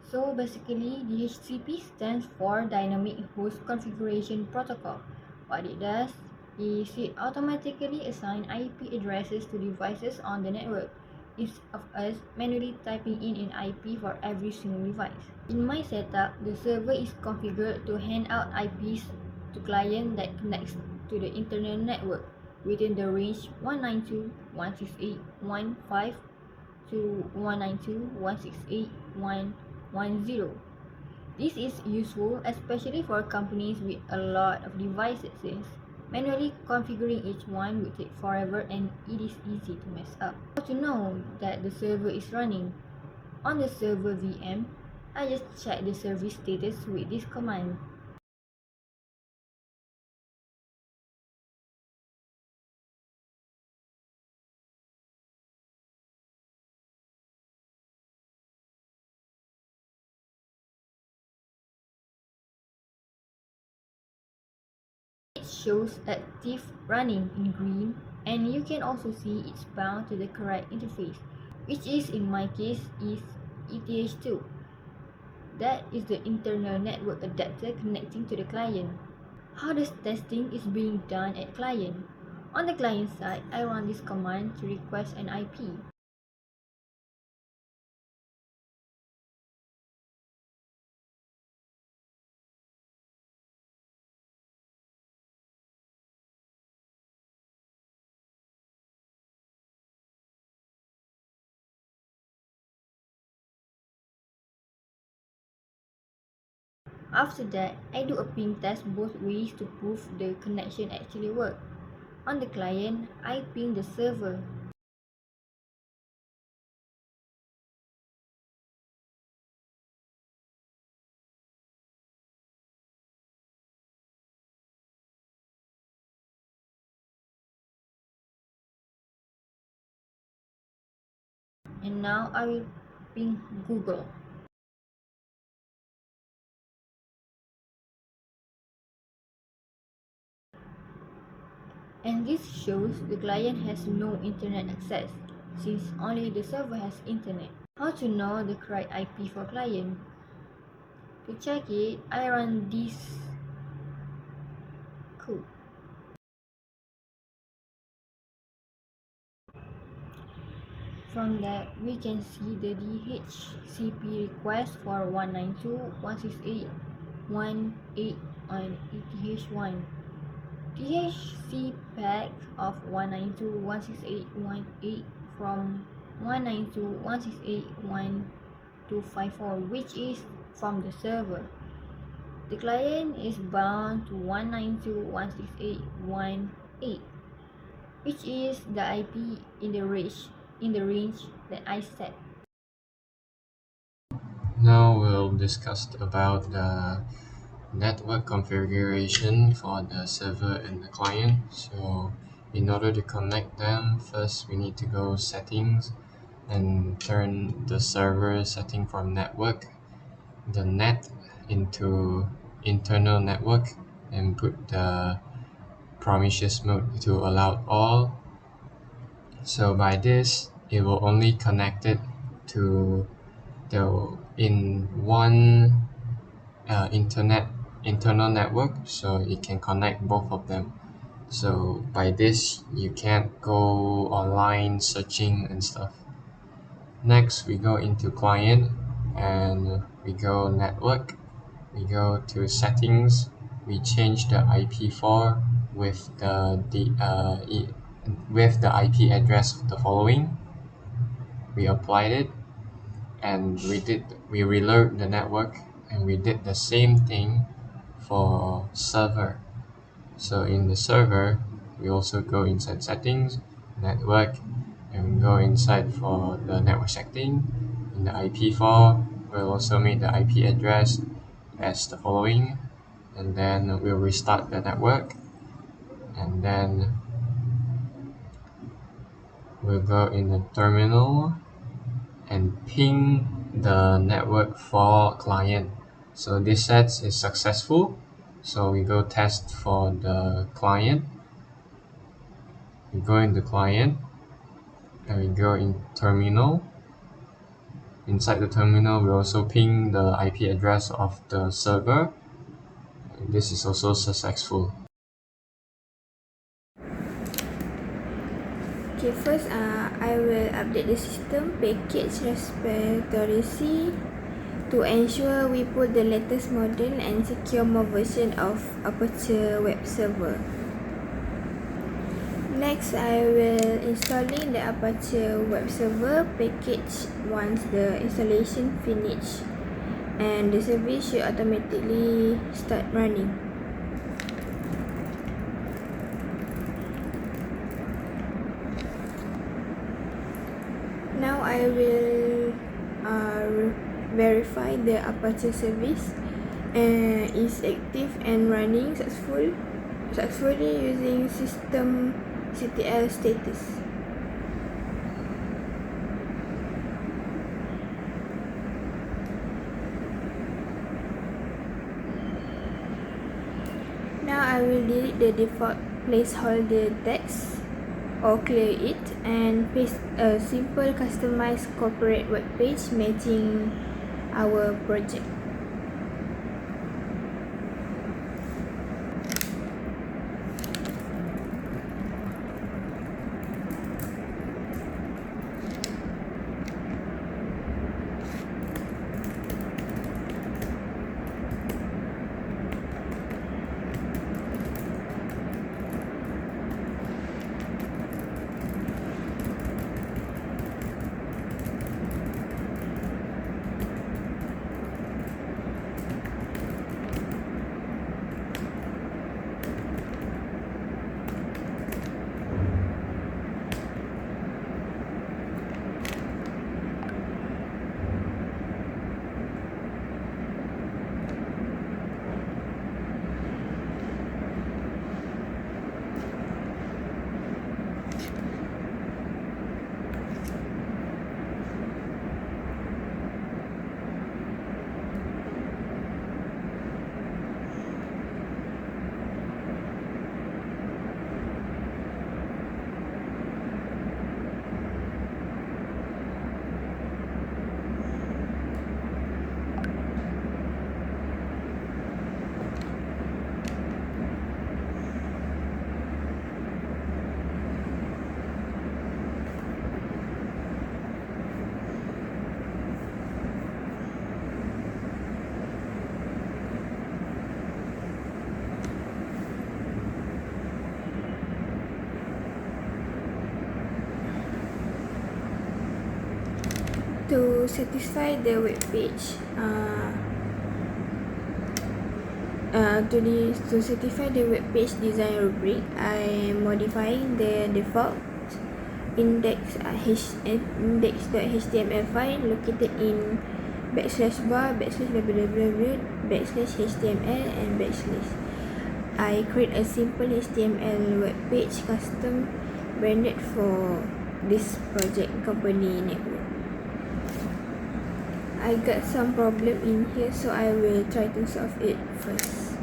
So basically, DHCP stands for Dynamic Host Configuration Protocol. What it does is it automatically assigns IP addresses to devices on the network instead of us manually typing in an IP for every single device. In my setup, the server is configured to hand out IPs to client that connects to the internal network within the range 192.168.1.5 to 192.168.1.10. This is useful especially for companies with a lot of devices since manually configuring each one would take forever and it is easy to mess up. How to know that the server is running? On the server VM, I just check the service status with this command. It shows active running in green, and you can also see it's bound to the correct interface, which is in my case is ETH2. That is the internal network adapter connecting to the client. How the testing is being done at client? On the client side, I run this command to request an IP. After that, I do a ping test both ways to prove the connection actually works. On the client, I ping the server. And now I will ping Google. And this shows the client has no internet access, since only the server has internet. How to know the correct IP for client? To check it, I run this code. From that, we can see the DHCP request for 192.168.1.8 on ETH1. DHCPAC of 192.168.1.8 from 192.168.1.254, which is from the server. The client is bound to 192.168.1.8, which is the IP in the range that I set. Now we'll discuss about the network configuration for the server and the client. So in order to connect them, first we need to go settings and turn the server setting from network, the net, into internal network, and put the promiscuous mode to allow all. So by this, it will only connect it to the in one internal network, so it can connect both of them. So by this, you can't go online searching and stuff. Next, we go into client and we go network. We go to settings. We change the IP4 with with the IP address of the following. We applied it, and we reload the network, and we did the same thing for server. So in the server, we also go inside settings, network, and we go inside for the network setting. In the IP4, we'll also make the IP address as the following, and then we'll restart the network, and then we'll go in the terminal and ping the network for client. So this set is successful. So we go test for the client. We go in the client and we go in terminal inside the terminal, we also ping the IP address of the server. This is also successful. Okay, first I will update the system package repository C to ensure we put the latest model and secure more version of Aperture web server. Next, I will installing the Aperture web server package once the installation finish, and the service should automatically start running. Now I will verify the Aperture service is active and running successfully using system CTL status. Now I will delete the default placeholder text or clear it and paste a simple customized corporate web page matching our project. To satisfy the web page, to satisfy the web page design rubric, I am modifying the default index.html file located in /var/www/html and / I create a simple HTML web page custom branded for this project company network. I got some problem in here, so I will try to solve it first.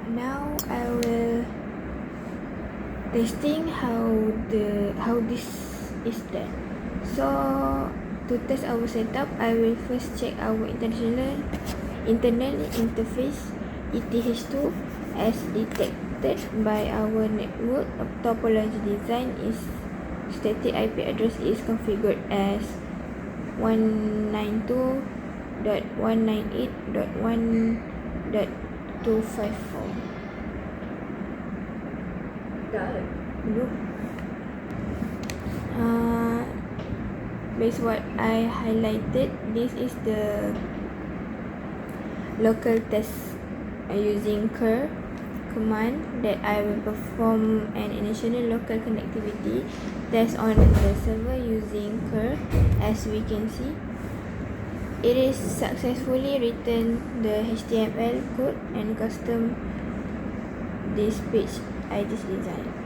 Now I will testing how this is done. So to test our setup, I will first check our internal interface ETH2 as detected by our network topology design is static IP address is configured as 192.198.1.254. Belum. Based what I highlighted, this is the local test using cur command that I will perform an initial local connectivity test on the server using cur. As we can see, it is successfully written the HTML code and custom this page I just designed.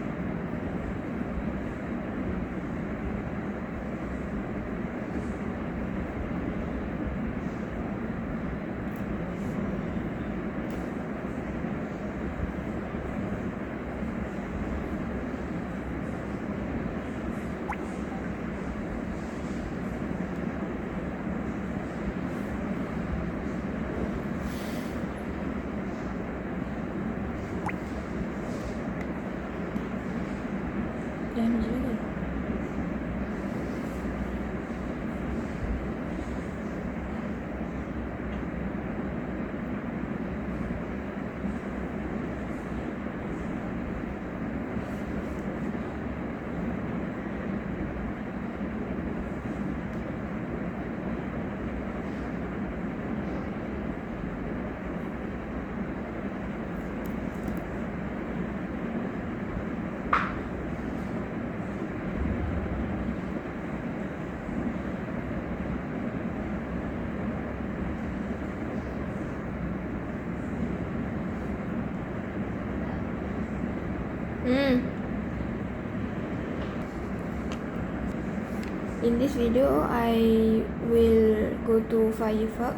this video, I will go to Firefox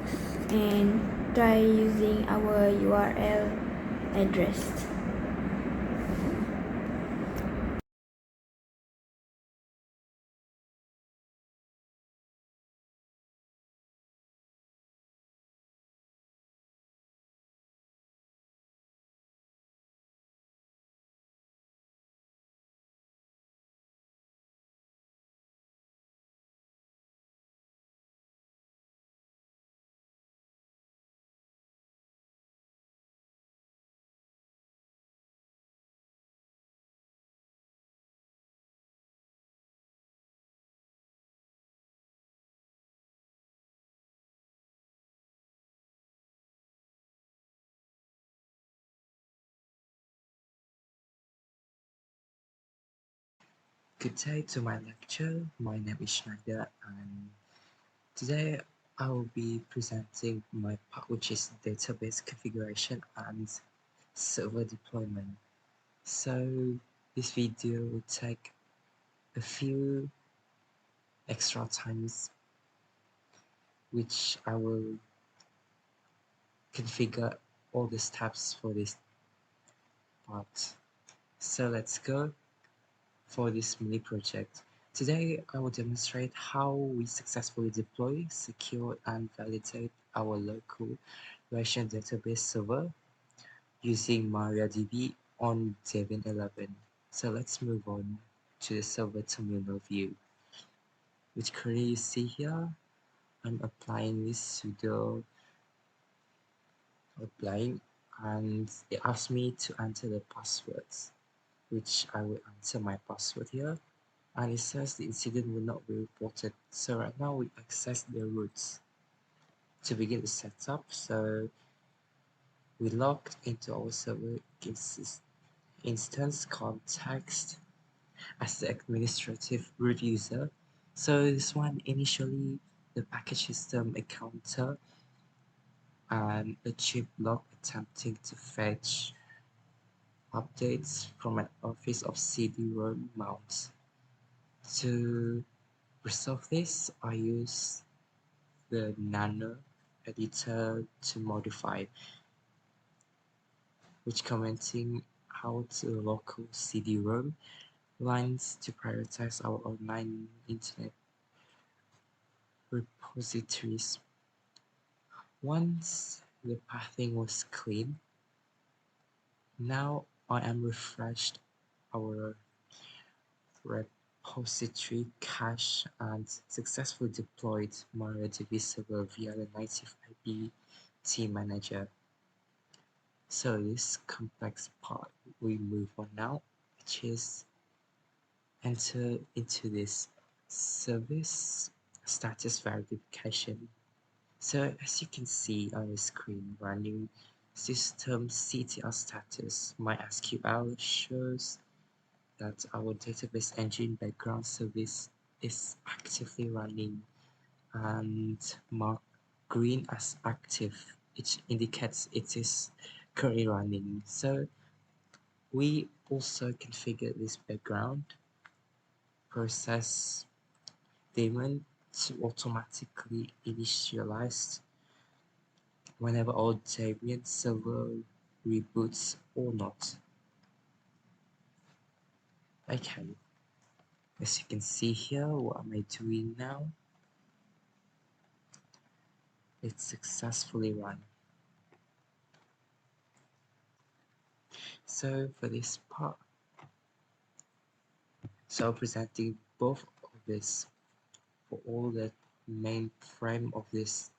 and try using our URL address. Good day to my lecture. My name is Schneider, and today I will be presenting my part, which is database configuration and server deployment. So this video will take a few extra times, which I will configure all the steps for this part. So let's go for this mini project. Today, I will demonstrate how we successfully deploy, secure, and validate our local version database server using MariaDB on Debian 11. So let's move on to the server terminal view, which currently you see here. I'm applying this sudo applying, and it asks me to enter the passwords, which I will enter my password here. And it says the incident will not be reported. So right now we access the roots to begin the setup. So we logged into our server instance context as the administrative root user. So this one initially the package system encounter and a chip log attempting to fetch updates from an office of CD-ROM mounts. To resolve this, I use the Nano editor to modify, which commenting how to local CD-ROM lines to prioritize our online internet repositories. Once the pathing was clean, now I am refreshed our repository cache and successfully deployed MariaDB server via the native apt manager. So this complex part we move on now, which is enter into this service status verification. So as you can see on the screen running systemctl status, MySQL shows that our database engine background service is actively running and marked green as active, which indicates it is currently running. So we also configure this background process daemon to automatically initialize whenever our Debian server reboots or not. Okay, as you can see here, what am I doing now? It's successfully run. So for this part, so presenting both of this for all the main frame of this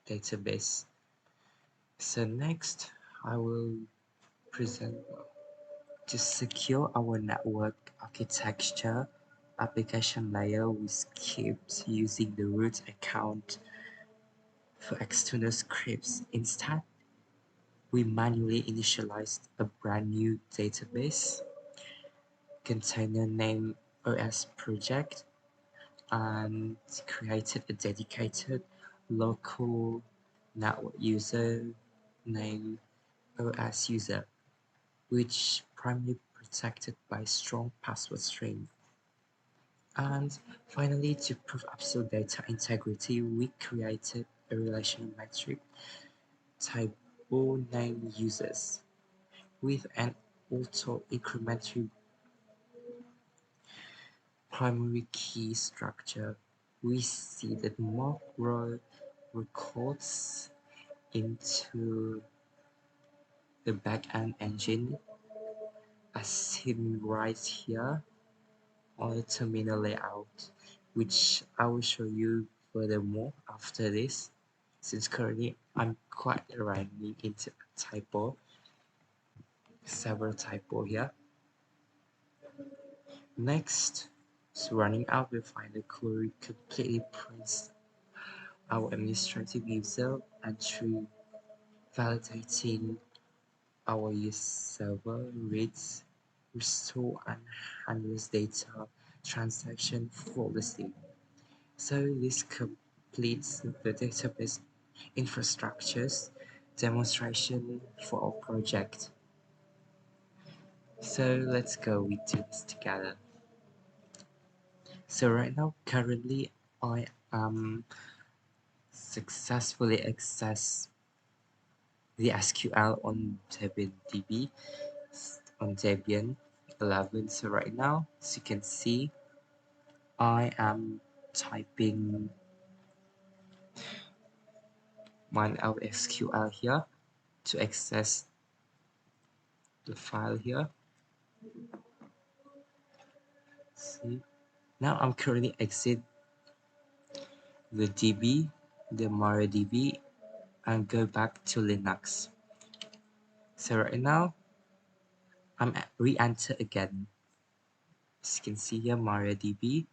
database. So next, I will present to secure our network architecture application layer. We skipped using the root account for external scripts. Instead, we manually initialized a brand new database container named OS project and created a dedicated local network user named OS user, which primarily protected by strong password string. And finally, to prove absolute data integrity, we created a relational metric typo name users with an auto incrementary primary key structure. We see that more row records into the backend engine as seen right here on the terminal layout, which I will show you furthermore after this, since currently I'm quite running into a typo, several typo here. Next, so running out, we find the query completely prints our administrative user entry, validating our use server reads, restore and handles data transaction flawlessly. So this completes the database infrastructures demonstration for our project. So let's go, we do this together. So right now, currently, I am successfully access the SQL on Debian DB on Debian 11. So right now, as you can see, I am typing my SQL here to access the file here. See, now I'm currently exit the DB, the MariaDB, and go back to Linux. So right now, I'm re-enter again. As you can see here, MariaDB,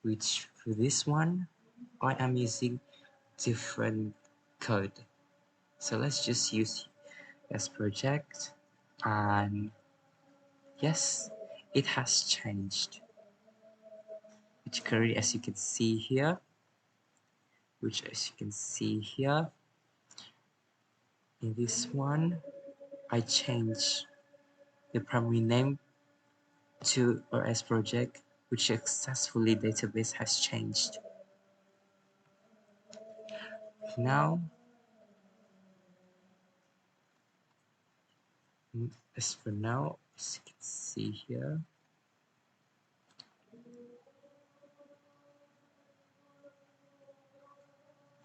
which for this one, I am using different code. So let's just use as project, and yes, it has changed. Which currently, as you can see here, in this one, I changed the primary name to RS project, which successfully database has changed. Now, as for now, as you can see here,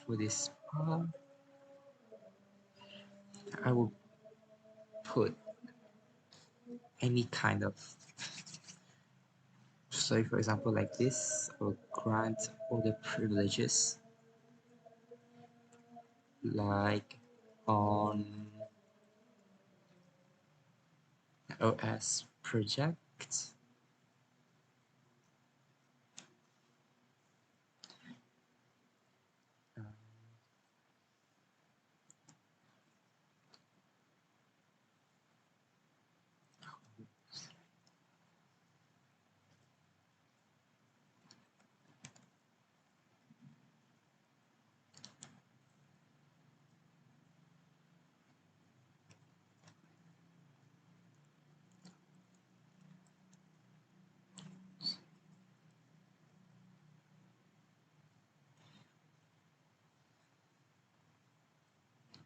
for this part, I will put any kind of, so for example like this, or grant all the privileges like on OS project.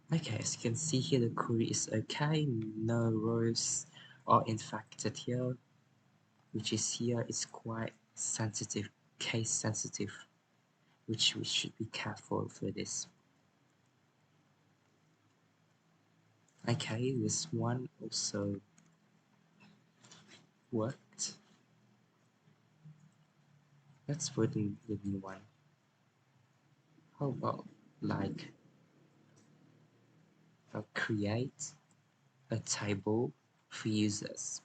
Okay, as you can see here, the query is okay, no rows are infected here, which is here, it's quite sensitive, case sensitive, which we should be careful for this. Okay, this one also worked. Let's put in the new one. How about like create a table for users.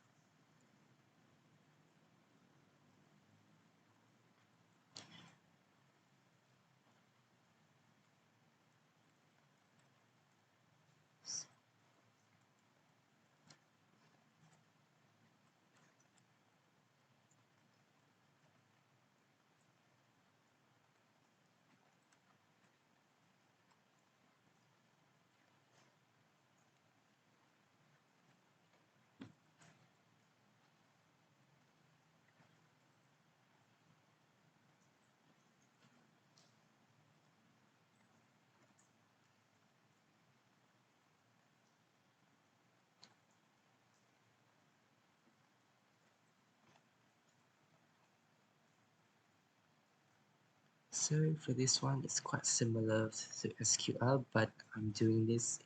So for this one, it's quite similar to SQL, but I'm doing this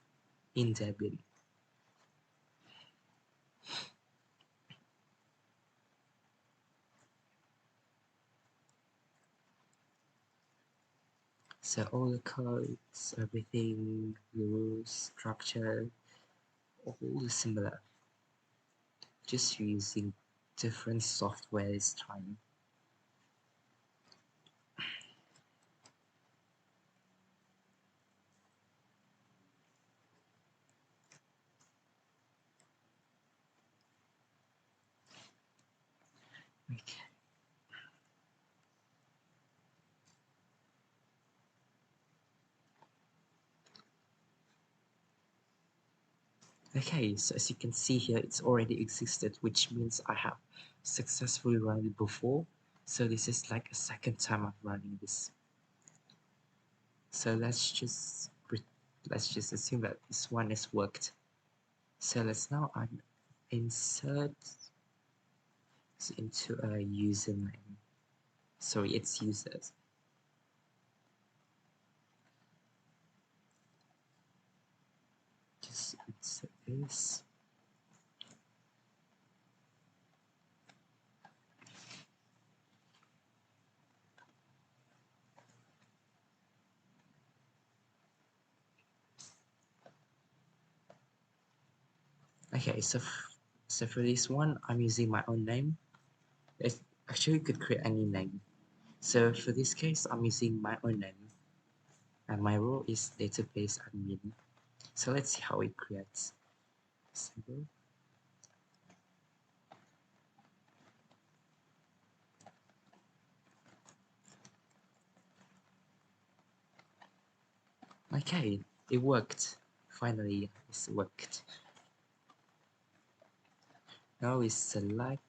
in Debian. So all the codes, everything, the rules, structure, all similar. Just using different software this time. Okay. Okay, so as you can see here, it's already existed, which means I have successfully run it before. So this is like a second time I'm running this. So let's just assume that this one has worked. So let's now insert into a username. Sorry, it's users. Just insert this. Okay, so for this one, I'm using my own name. It actually could create any name. So for this case, I'm using my own name, and my role is database admin. So let's see how it creates. Simple. Okay, it worked. Finally, it's worked. Now we select.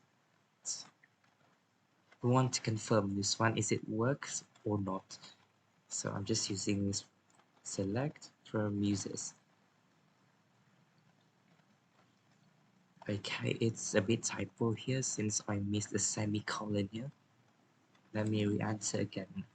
We want to confirm this one, is it works or not. So I'm just using this select from users. Okay, it's a bit typo here since I missed the semicolon here. Let me re-answer again.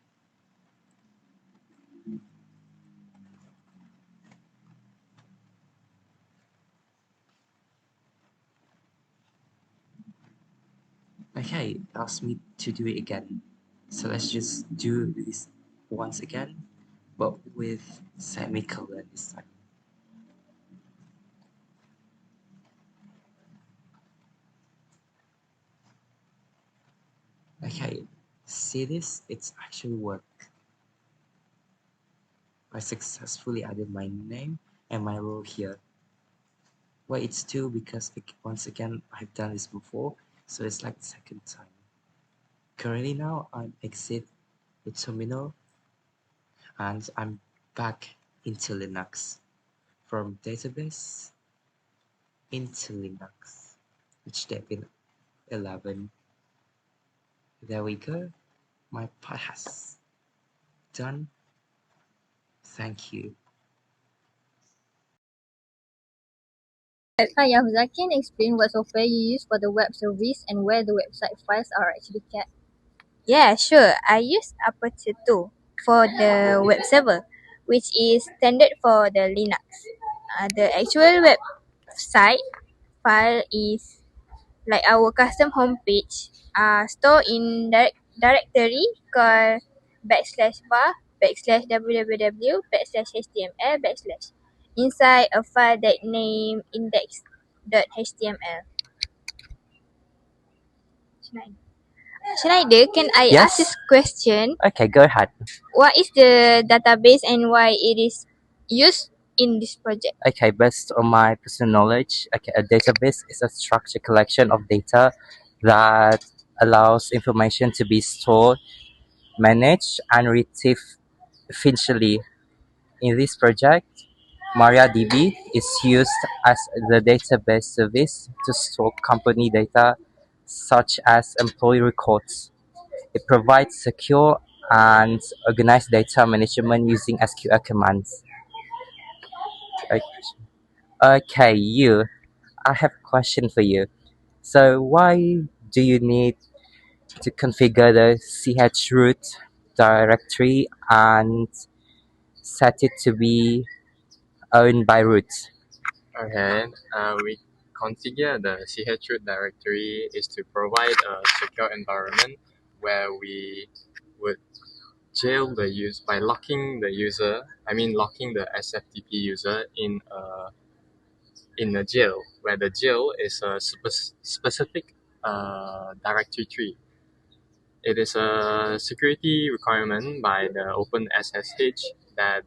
Okay, ask me to do it again. So let's just do this once again, but with semicolon this time. Okay, see this? It's actually worked. I successfully added my name and my role here. Well, it's two because once again I've done this before, so it's like the second time. Currently now I'm exit the terminal and I'm back into Linux from database into Linux, which Debian 11. There we go. My part has done. Thank you. Hi, Yahuzah, can you explain what software you use for the web service and where the website files are actually kept? Yeah, sure. I use Apache 2 for the web server, which is standard for the Linux. The actual website file is like our custom homepage, stored in directory called /var /www /html inside a file that name index.html. Schneider, can I ask this question? Okay, go ahead. What is the database and why it is used in this project? Okay, based on my personal knowledge, okay, a database is a structured collection of data that allows information to be stored, managed, and retrieved efficiently. In this project, MariaDB is used as the database service to store company data such as employee records. It provides secure and organized data management using SQL commands. Okay, I have a question for you. So why do you need to configure the ch root? directory and set it to be owned by root. Okay, we configure the chroot directory is to provide a secure environment where we would jail the user by locking the user. Locking the SFTP user in a jail, where the jail is a specific directory tree. It is a security requirement by the OpenSSH that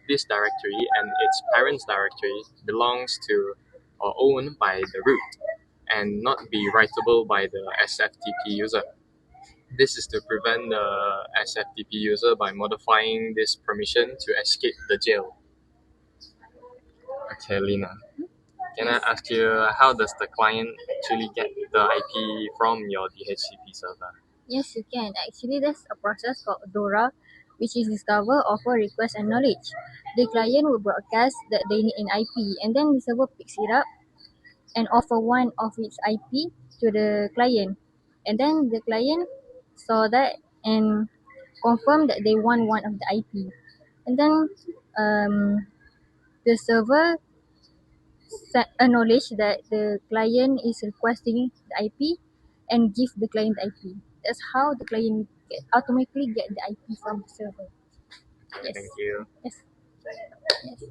this directory and its parents directory belongs to or owned by the root and not be writable by the SFTP user. This is to prevent the SFTP user by modifying this permission to escape the jail. Okay, Lina, can I ask you how does the client actually get the IP from your DHCP server? Yes, you can. Actually, there's a process called DORA, which is discover, offer, request, and knowledge. The client will broadcast that they need an IP, and then the server picks it up and offer one of its IP to the client. And then the client saw that and confirm that they want one of the IP. And then the server acknowledge that the client is requesting the IP and give the client the IP. That's how the client automatically get the IP from the server. Yes. Thank you. Yes. Yes.